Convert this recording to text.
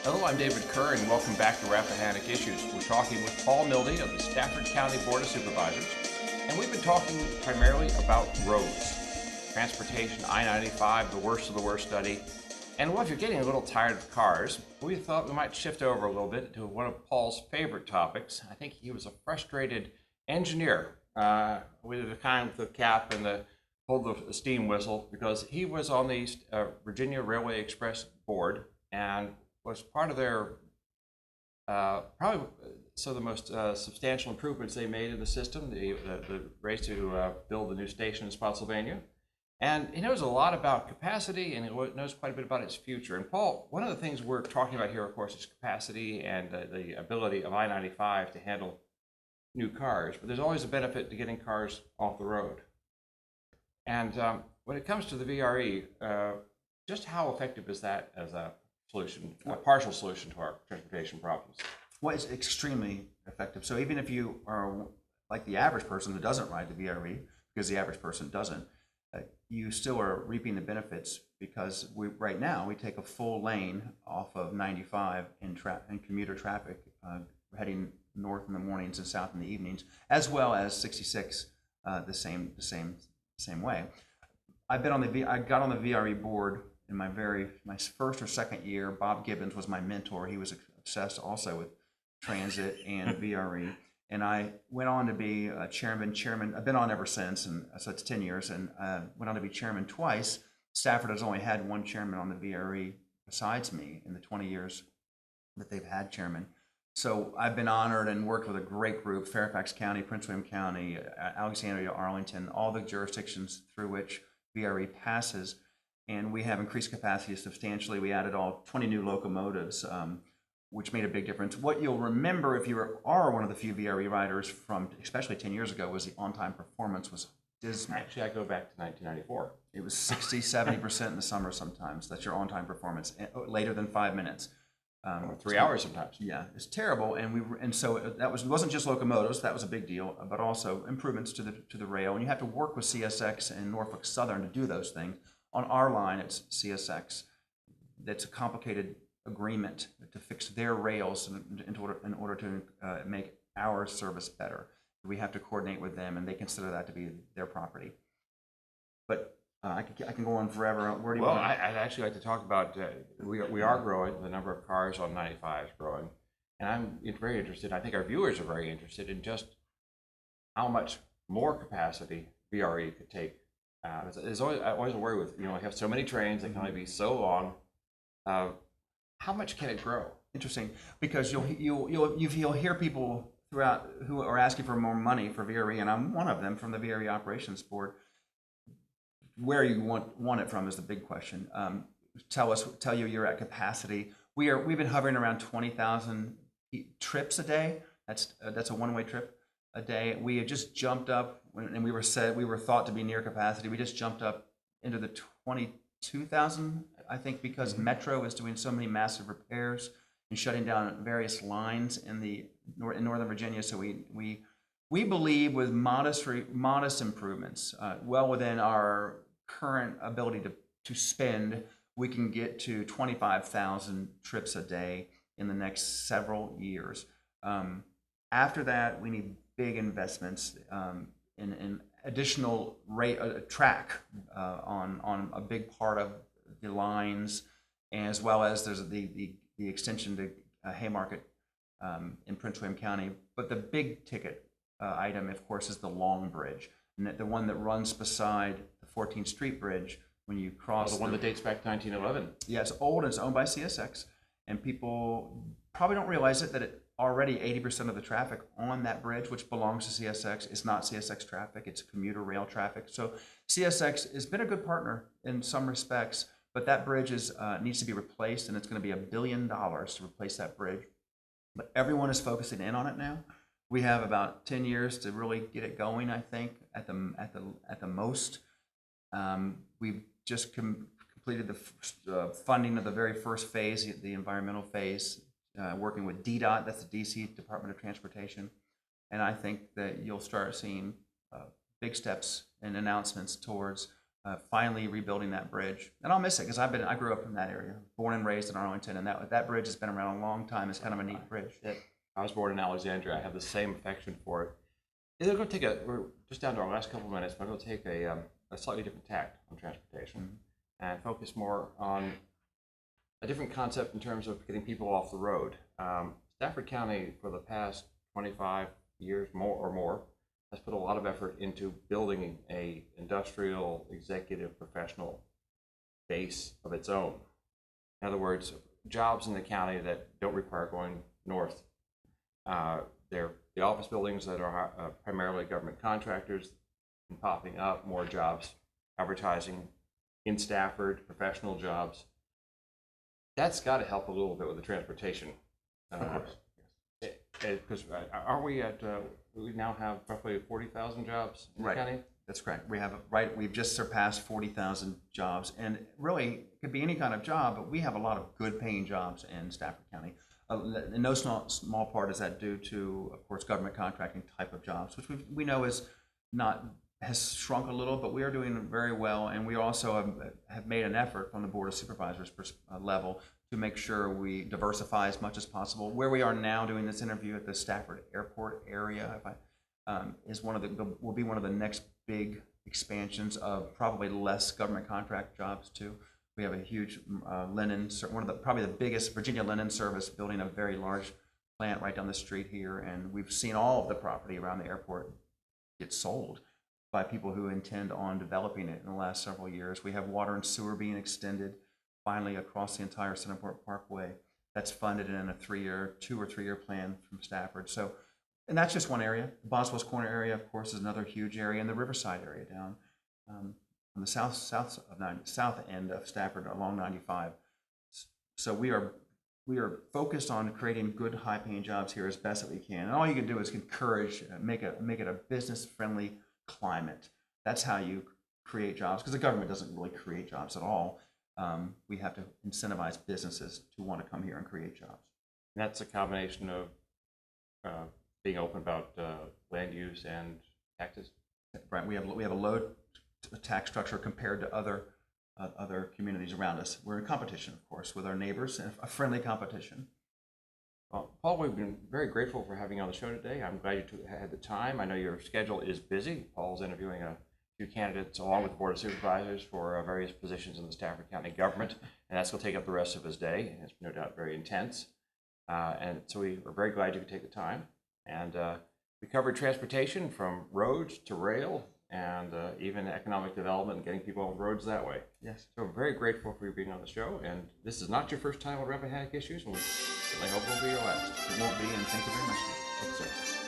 Hello, I'm David Kerr, and welcome back to Rappahannock Issues. We're talking with Paul Mildy of the Stafford County Board of Supervisors, and we've been talking primarily about roads, transportation, I-95, the worst of the worst study. And well, if you're getting a little tired of cars, we thought we might shift over a little bit to one of Paul's favorite topics. I think he was a frustrated engineer with the kind with the cap and the hold the steam whistle because he was on the Virginia Railway Express board and was part of their probably some of the most substantial improvements they made in the system, the race to build the new station in Spotsylvania. And he knows a lot about capacity and he knows quite a bit about its future. And Paul, one of the things we're talking about here, of course, is capacity and the ability of I-95 to handle new cars. But there's always a benefit to getting cars off the road. And when it comes to the VRE, just how effective is that as a solution, a partial solution to our transportation problems? Well, it's extremely effective. So even if you are like the average person who doesn't ride the VRE, because the average person doesn't, you still are reaping the benefits because right now we take a full lane off of 95 in commuter traffic heading north in the mornings and south in the evenings, as well as 66 the same way. I got on the VRE board in my first or second year. Bob Gibbons was my mentor. He was obsessed also with transit and VRE. And I went on to be a chairman. I've been on ever since, and so it's 10 years, and went on to be chairman twice. Stafford has only had one chairman on the VRE besides me in the 20 years that they've had chairman. So I've been honored and worked with a great group: Fairfax County, Prince William County, Alexandria, Arlington, all the jurisdictions through which VRE passes. And we have increased capacity substantially. We added all 20 new locomotives, which made a big difference. What you'll remember if you are one of the few VRE riders from especially 10 years ago was the on-time performance was dismal. Actually, I go back to 1994. It was 60, 70% in the summer sometimes. That's your on-time performance, later than 5 minutes. Or 3 hours sometimes. Yeah, it's terrible, and so it wasn't just locomotives. That was a big deal, but also improvements to the rail. And you have to work with CSX and Norfolk Southern to do those things. On our line, it's CSX. That's a complicated agreement to fix their rails in order to make our service better. We have to coordinate with them, and they consider that to be their property. But I can go on forever. Where do you Well, want? I'd actually like to talk about we are growing. The number of cars on 95 is growing, and I'm very interested. I think our viewers are very interested in just how much more capacity VRE could take. There's always a worry with we have so many trains that can only be so long. How much can it grow? Interesting, because you'll hear people throughout who are asking for more money for VRE, and I'm one of them from the VRE Operations Board. Where you want it from is the big question. Tell you you're at capacity. We've been hovering around 20,000 trips a day. That's a one-way trip a day. We had just jumped up, and we were thought to be near capacity. We just jumped up into the 22,000, I think, because Metro is doing so many massive repairs and shutting down various lines in Northern Virginia. So we believe with modest improvements, well within our current ability to spend, we can get to 25,000 trips a day in the next several years. After that, we need big investments in additional track on a big part of the lines, as well as there's the extension to Haymarket in Prince William County. But the big ticket item, of course, is the Long Bridge, and the one that runs beside the 14th Street Bridge when you cross. The one that dates back to 1911. Yeah, it's old and it's owned by CSX, and people probably don't realize that already 80% of the traffic on that bridge, which belongs to CSX, is not CSX traffic. It's commuter rail traffic. So CSX has been a good partner in some respects, but that bridge needs to be replaced, and it's going to be $1 billion to replace that bridge. But everyone is focusing in on it now. We have about 10 years to really get it going, I think, at the most. We've just completed the funding of the very first phase, the environmental phase, working with DDOT, that's the DC Department of Transportation. And I think that you'll start seeing big steps and announcements towards finally rebuilding that bridge. And I'll miss it because I grew up in that area, born and raised in Arlington, and that bridge has been around a long time. It's kind of a neat bridge. I was born in Alexandria. I have the same affection for it. We're just down to our last couple of minutes, but I'm going to take a slightly different tact on transportation and focus more on a different concept in terms of getting people off the road. Stafford County, for the past 25 years more, has put a lot of effort into building a industrial, executive, professional base of its own. In other words, jobs in the county that don't require going north. They're the office buildings that are primarily government contractors, and popping up more jobs, advertising in Stafford, professional jobs. That's got to help a little bit with the transportation. Of course. Because aren't we at, we now have roughly 40,000 jobs in the county? That's correct. We've just surpassed 40,000 jobs, and really it could be any kind of job, but we have a lot of good paying jobs in Stafford County. In no small part is that due to, of course, government contracting type of jobs, which we know has shrunk a little, but we are doing very well, and we also have made an effort from the Board of Supervisors level to make sure we diversify as much as possible. Where we are now doing this interview at the Stafford Airport area, will be one of the next big expansions of probably less government contract jobs too. We have a huge probably the biggest Virginia linen service building a very large plant right down the street here, and we've seen all of the property around the airport get sold by people who intend on developing it in the last several years. We have water and sewer being extended finally across the entire Centerport Parkway. That's funded in a 2 or 3 year plan from Stafford. So, and that's just one area. The Boswell's Corner area, of course, is another huge area, and the Riverside area down on the south end of Stafford along 95. So we are focused on creating good, high-paying jobs here as best that we can. And all you can do is encourage, make it a business-friendly climate. That's how you create jobs, because the government doesn't really create jobs at all. We have to incentivize businesses to want to come here and create jobs. And that's a combination of being open about land use and taxes. Right. We have a low tax structure compared to other communities around us. We're in competition, of course, with our neighbors, and a friendly competition. Well, Paul, we've been very grateful for having you on the show today. I'm glad you had the time. I know your schedule is busy. Paul's interviewing a few candidates along with the Board of Supervisors for various positions in the Stafford County government, and that's going to take up the rest of his day. It's no doubt very intense. And so we are very glad you could take the time. And we covered transportation from roads to rail, and even economic development and getting people on roads that way. Yes. So I'm very grateful for you being on the show, and this is not your first time on Rappahannock Issues, and we certainly hope it won't be your last. It won't be, and thank you very much. Thanks, sir.